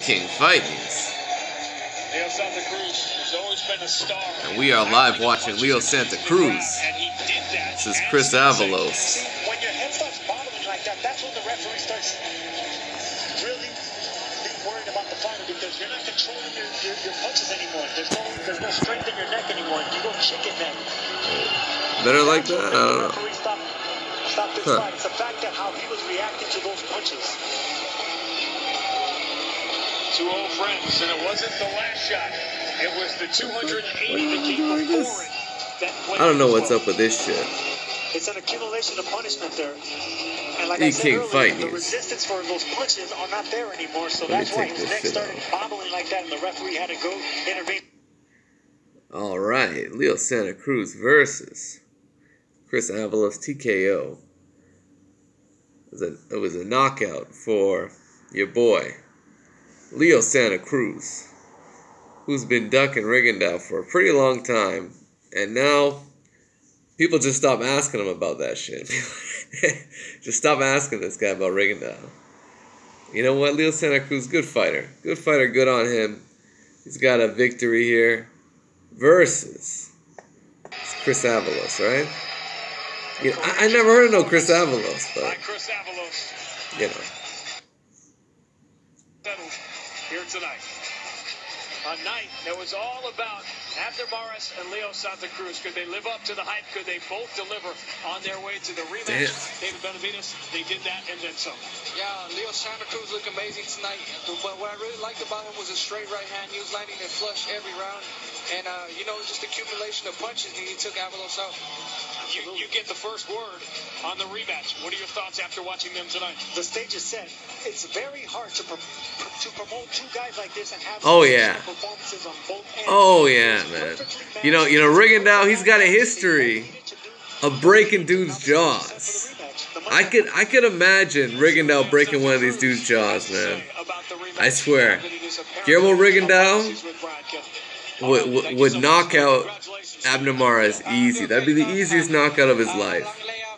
King Fight News. Leo Santa Cruz has always been a star. And we are live watching Leo Santa Cruz. This is Chris Avalos. When your head starts bobbling like that, that's when the referee starts really being worried about the fighter, because you're not controlling your punches anymore. There's no strength in your neck anymore. You go chicken neck. Better like that? I don't know. Stop this fight. It's the fact that how he was reacting to those punches. Two old friends, and it wasn't the last shot. It was the 280 that came before it. I don't know what's up with this shit. It's an accumulation of punishment there. And like He I said King earlier, Fight the News. resistance for those punches are not there anymore, so Let me that's why take his this neck shit started off. bobbling like that, and the referee had to go intervene. Alright, Leo Santa Cruz versus Chris Avalos TKO. It was a knockout for your boy, Leo Santa Cruz, who's been ducking Rigondeaux for a pretty long time, and now people just stop asking him about that shit. Just stop asking this guy about Rigondeaux. You know what? Leo Santa Cruz, good fighter. Good fighter, good on him. He's got a victory here versus Chris Avalos, right? You know, I never heard of no Chris Avalos, but, Chris Avalos. you know. Settled here tonight. A night that was all about Abner Mares and Leo Santa Cruz. Could they live up to the hype? Could they both deliver on their way to the rematch? David Benavides, they did that and then some. Yeah, Leo Santa Cruz looked amazing tonight. But what I really liked about him was his straight right hand. He was landing it flush every round. And, just accumulation of punches, he took Avalos out. You get the first word on the rematch. What are your thoughts after watching them tonight? The stage is set. It's very hard to promote two guys like this and have performances on both ends. Oh yeah, man. You know, Rigondeaux, he's got a history of breaking dudes' jaws. I could imagine Rigondeaux breaking one of these dudes' jaws, man. I swear. Guillermo Rigondeaux would knock out Abner Mares easy. That'd be the easiest knockout of his life.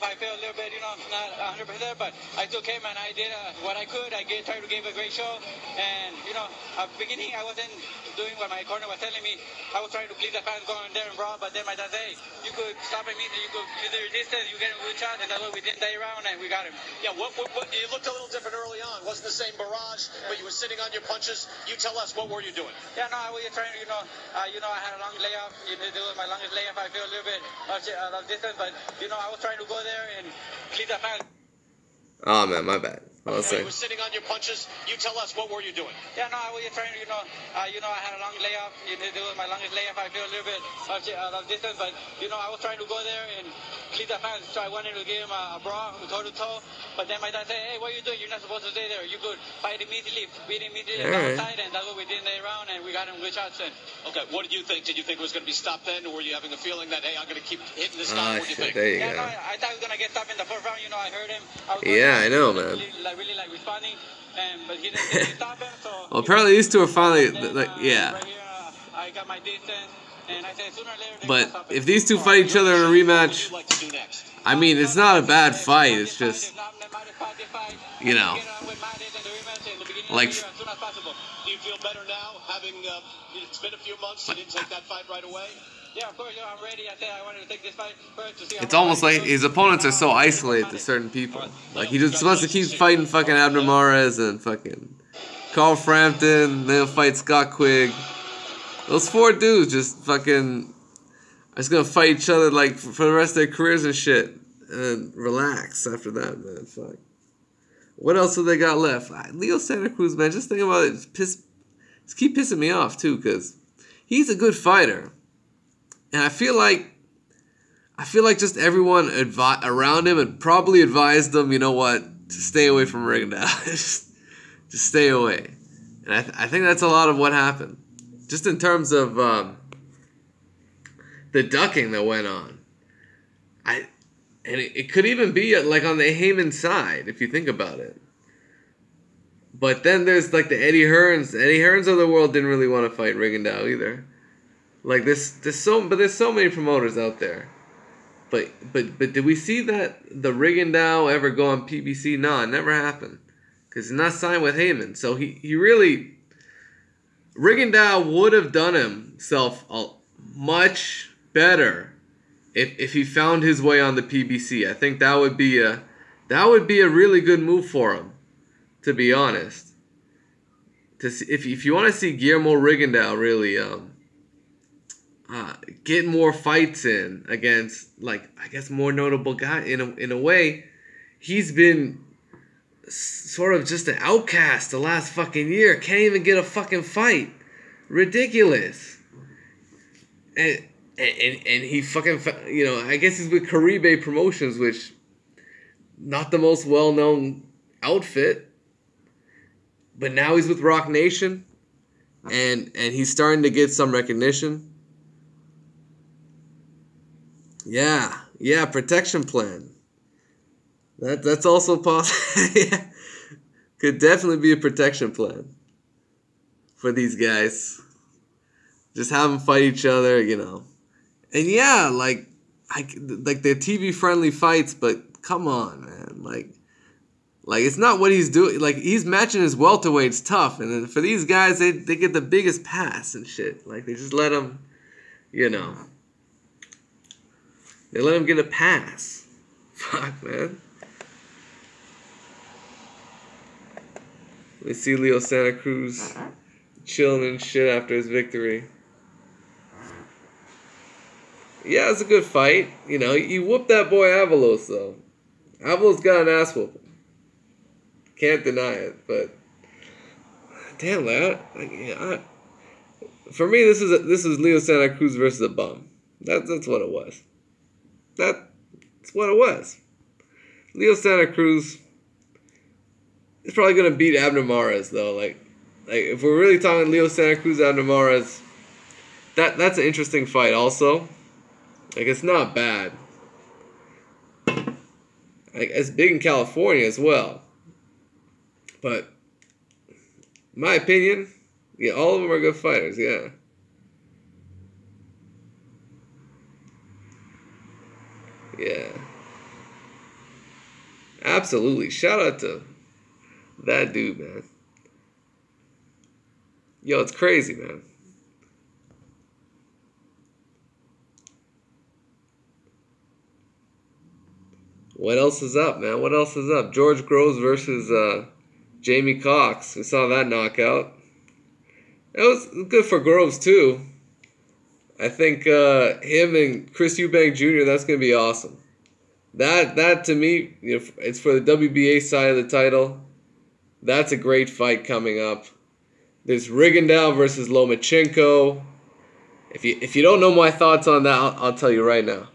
I feel a little bit, not 100%, but I still came and I did what I could. I tried to give a great show. And, at the beginning, I wasn't doing what my corner was telling me. I was trying to please the fans going there and raw, but then my dad said, hey, you could stop at me, you could use your distance, you get a good shot, and that's what we did that round, and we got him. Yeah, what you looked a little different early on. Wasn't the same barrage, but you were sitting on your punches. You tell us, what were you doing? Yeah, no, I was trying to, I had a long layoff. It was my longest layoff. I feel a little bit of distance, but, I was trying to go there and please the fans. Oh man, my bad. You were sitting on your punches. You tell us, what were you doing? Yeah, no, I was trying to, I had a long layoff. It was my longest layoff. I feel a little bit of distance, but, I was trying to go there and please the fans. So I wanted to give him a brawl, toe-to-toe. But then my dad said, hey, what are you doing? You're not supposed to stay there. You could fight immediately, beat immediately outside, and that's what we did in the round, and we got him good shots in. Okay, what did you think? Did you think it was going to be stopped then, or were you having a feeling that, hey, I'm going to keep hitting this guy? What do you think? There you go. No, I thought he was going to get stopped in the first round. I heard him. Yeah, I know, man. Really responding, but he didn't stop him. So well, apparently these two are finally, yeah. Right here, I got my distance, and I said sooner or later. But if these two fight each other in a rematch, I mean, it's not a bad fight. It's just, like. Do you feel better now, having it's been a few months? You didn't take that fight right away. Yeah, of course. I'm ready. I said I wanted to take this fight first to see. It's almost like his opponents are so isolated to certain people. Like, he just wants to keep fighting fucking Abner Mares and fucking Carl Frampton, then he'll fight Scott Quigg. Those four dudes just fucking are just gonna fight each other like for the rest of their careers and shit. And relax after that, man. Fuck. What else have they got left? Leo Santa Cruz, man, just think about it. Just keep pissing me off, too, because he's a good fighter. And I feel like just everyone around him had probably advised him, you know what, to stay away from Rigondeaux. just stay away. And I think that's a lot of what happened. Just in terms of the ducking that went on. And it could even be like on the Heyman side, if you think about it. But then there's like the Eddie Hearns. Eddie Hearns of the world didn't really want to fight Rigondeaux either. Like there's so many promoters out there. But did we see that the Rigondeaux ever go on PBC? No, it never happened. Because he's not signed with Heyman. So he really Rigondeaux would have done himself much better if he found his way on the PBC. I think that would be a really good move for him, to be honest. To see, if you want to see Guillermo Rigondeaux really get more fights in against, like, I guess more notable guy in a way, he's been sort of just an outcast the last fucking year. Can't even get a fucking fight. Ridiculous. And he fucking, you know, I guess he's with Caribe Promotions, which not the most well-known outfit, but now he's with Rock Nation, and he's starting to get some recognition. Yeah, protection plan. That's also possible. Yeah. Could definitely be a protection plan for these guys. Just have them fight each other, you know. And yeah, like they're TV friendly fights, but come on, man. Like it's not what he's doing. Like, he's matching his welterweights tough, and then for these guys, they get the biggest pass and shit. Like, they just let them, you know. They let him get a pass. Fuck, man. We see Leo Santa Cruz chilling and shit after his victory. Yeah, it's a good fight. You know, you whooped that boy Avalos, though. Avalos got an ass whooping. Can't deny it, but damn that. For me, this is Leo Santa Cruz versus a bum. That's what it was. That's what it was. Leo Santa Cruz is probably gonna beat Abner Mares, though. Like if we're really talking Leo Santa Cruz, Abner Mares, that's an interesting fight. Also, like, it's not bad. Like, it's big in California as well. But in my opinion, yeah, all of them are good fighters. Yeah. Yeah. Absolutely. Shout out to that dude, man. Yo, it's crazy, man. What else is up, man? What else is up? George Groves versus Jamie Cox. We saw that knockout. That was good for Groves, too. I think him and Chris Eubank Jr., that's going to be awesome. That to me, you know, it's for the WBA side of the title. That's a great fight coming up. There's Rigondeaux versus Lomachenko. If you don't know my thoughts on that, I'll tell you right now.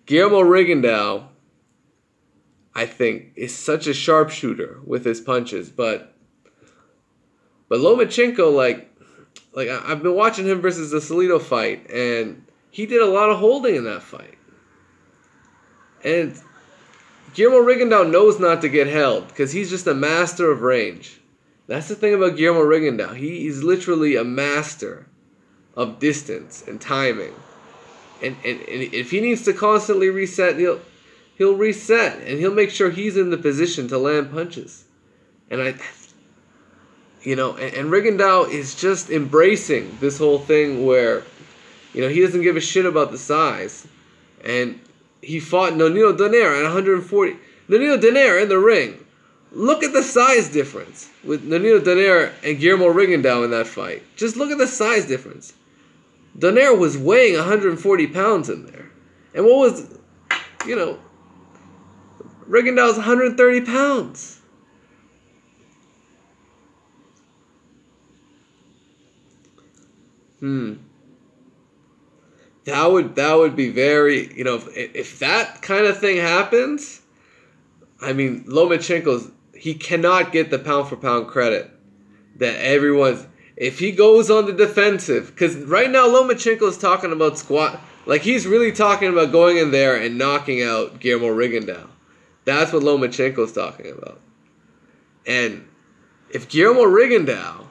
Guillermo Rigondeaux, I think, is such a sharpshooter with his punches, but Lomachenko, like I've been watching him versus the Salido fight, and he did a lot of holding in that fight. And Guillermo Rigondeaux knows not to get held because he's just a master of range. That's the thing about Guillermo Rigondeaux. He is literally a master of distance and timing. And if he needs to constantly reset, he'll reset, and he'll make sure he's in the position to land punches. And and Rigondeaux is just embracing this whole thing where, you know, he doesn't give a shit about the size. And he fought Nonito Donaire at 140. Nonito Donaire in the ring. Look at the size difference with Nonito Donaire and Guillermo Rigondeaux in that fight. Just look at the size difference. Donaire was weighing 140 pounds in there. And what was, you know, Rigondeaux's 130 pounds. That would be very, you know, if that kind of thing happens, I mean, Lomachenko's, he cannot get the pound for pound credit that everyone's, if he goes on the defensive, because right now Lomachenko's talking about squat, like he's really talking about going in there and knocking out Guillermo Rigondeaux. That's what Lomachenko's talking about. And if Guillermo Rigondeaux,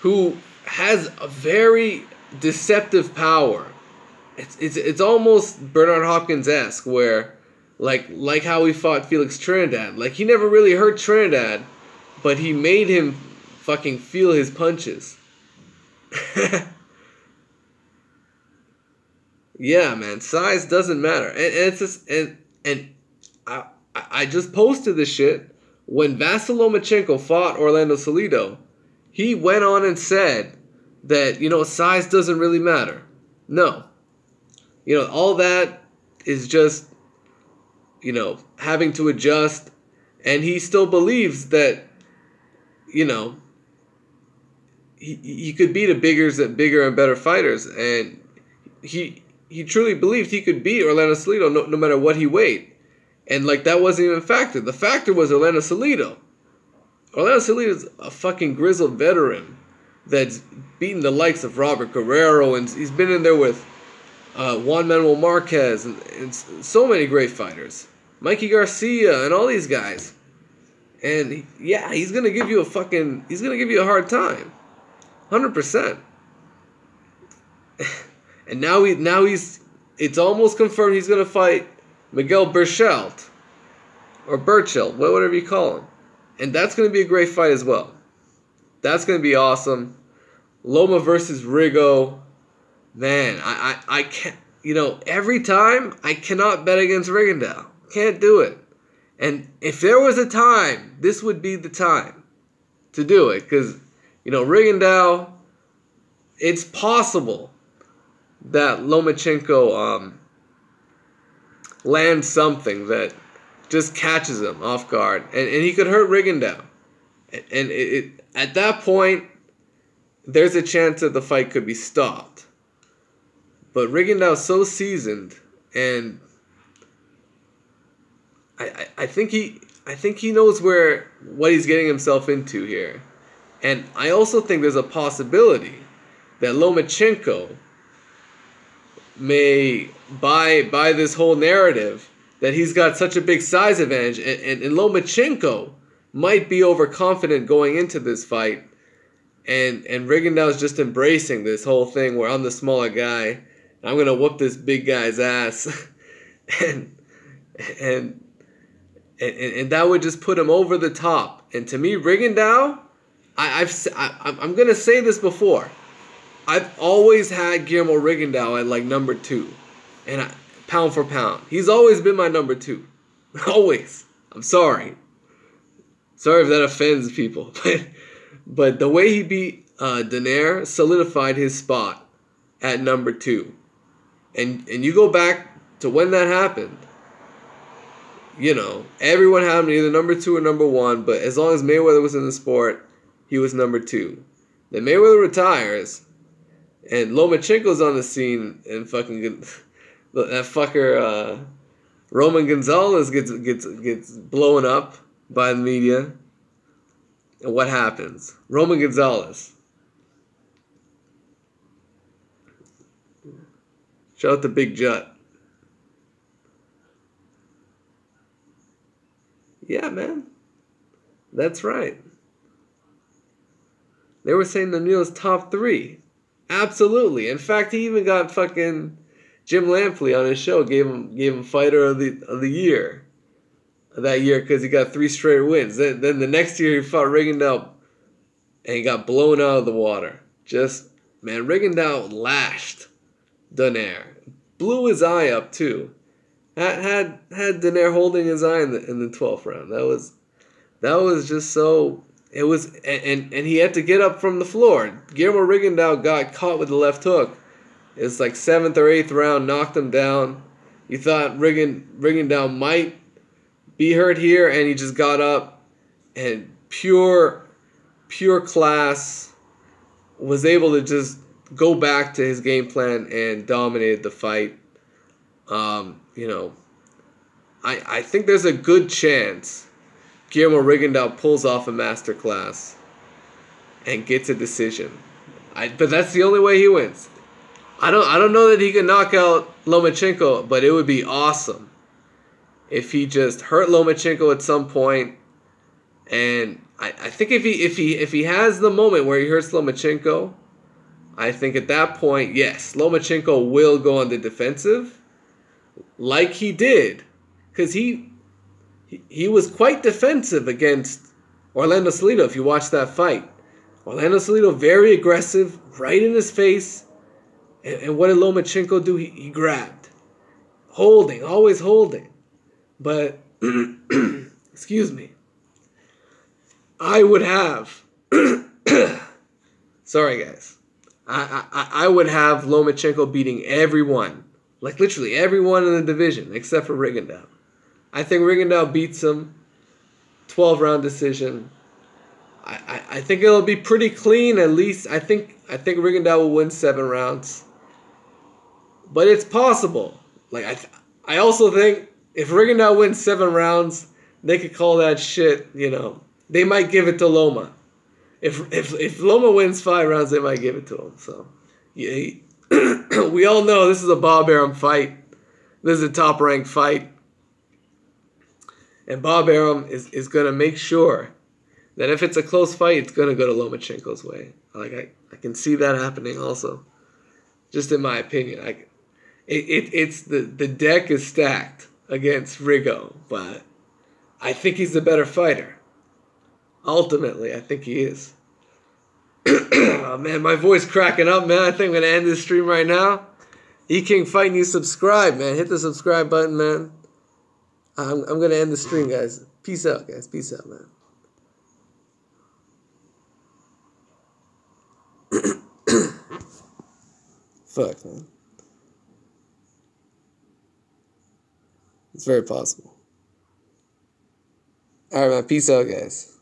who has a very deceptive power, it's almost Bernard Hopkins-esque, where like how he fought Felix Trinidad. Like, he never really hurt Trinidad, but he made him fucking feel his punches. Yeah, man, size doesn't matter, and it's just and I just posted this shit when Vasyl Lomachenko fought Orlando Salido. He went on and said that, you know, size doesn't really matter. No, you know, all that is just, you know, having to adjust, and he still believes that, you know, he could beat bigger and better fighters, and he truly believed he could beat Orlando Salido no matter what he weighed. And, like, that wasn't even a factor. The factor was Orlando Salido. Orlando Salido's a fucking grizzled veteran that's beaten the likes of Robert Guerrero, and he's been in there with Juan Manuel Marquez and so many great fighters. Mikey Garcia and all these guys. And, yeah, he's going to give you a hard time. 100%. And now it's almost confirmed he's going to fight Miguel Berchelt, or Burchelt, whatever you call him. And that's going to be a great fight as well. That's going to be awesome. Loma versus Rigo. Man, I can't, you know, every time I cannot bet against Rigondeaux. Can't do it. And if there was a time, this would be the time to do it. Because, you know, Rigondeaux, it's possible that Lomachenko lands something that just catches him off guard. And he could hurt Rigondeaux. And at that point, there's a chance that the fight could be stopped. But Rigondeaux's so seasoned, and I think he knows what he's getting himself into here. And I also think there's a possibility that Lomachenko may buy this whole narrative that he's got such a big size advantage, and Lomachenko might be overconfident going into this fight, and Rigondeaux's just embracing this whole thing where I'm the smaller guy, and I'm gonna whoop this big guy's ass, and that would just put him over the top. And to me, Rigondeaux, I'm gonna say this before, I've always had Guillermo Rigondeaux at like number 2, and pound for pound, he's always been my number 2, always. I'm sorry if that offends people, but the way he beat Donaire solidified his spot at number 2, and you go back to when that happened. You know, everyone had him either number 2 or number 1, but as long as Mayweather was in the sport, he was number 2. Then Mayweather retires, and Lomachenko's on the scene, and fucking that fucker Roman Gonzalez gets blown up by the media. And what happens? Roman Gonzalez. Shout out to Big Jut. Yeah, man. That's right. They were saying Daniil's top 3. Absolutely. In fact, he even got fucking Jim Lampley on his show, gave him fighter of the year that year because he got 3 straight wins. Then the next year he fought Rigondeaux and he got blown out of the water. Just, man, Rigondeaux lashed Donaire. Blew his eye up too. Had Donaire holding his eye in the 12th round. That was just so. It was, and he had to get up from the floor. Guillermo Rigondeaux got caught with the left hook. It's like 7th or 8th round, knocked him down. You thought Rigondeaux might be hurt here, and he just got up and pure class, was able to just go back to his game plan and dominated the fight. You know, I think there's a good chance Guillermo Rigondeaux pulls off a masterclass and gets a decision. But that's the only way he wins. I don't know that he can knock out Lomachenko, but it would be awesome if he just hurt Lomachenko at some point. And I think if he has the moment where he hurts Lomachenko, I think at that point, yes, Lomachenko will go on the defensive, like he did, because he was quite defensive against Orlando Salido. If you watch that fight, Orlando Salido, very aggressive, right in his face. And what did Lomachenko do? He grabbed. Holding, always holding. But, excuse me. I would have, sorry guys. I would have Lomachenko beating everyone. Like literally everyone in the division except for Rigondeaux. I think Rigondeaux beats him. 12-round decision. I think it'll be pretty clean. At least I think Rigondeaux will win 7 rounds. But it's possible. Like I also think if Rigondeaux wins 7 rounds, they could call that shit. You know, they might give it to Loma. If Loma wins 5 rounds, they might give it to him. So yeah, we all know this is a Bob Arum fight. This is a top-ranked fight. And Bob Arum is going to make sure that if it's a close fight, it's going to go to Lomachenko's way. Like I can see that happening also. Just in my opinion. It's the deck is stacked against Rigo, but I think he's the better fighter. Ultimately, I think he is. Oh, man, my voice cracking up, man. I think I'm going to end this stream right now. E-King Fighting, you subscribe, man. Hit the subscribe button, man. I'm going to end the stream, guys. Peace out, guys. Peace out, man. Fuck, man. It's very possible. Alright, man. Peace out, guys.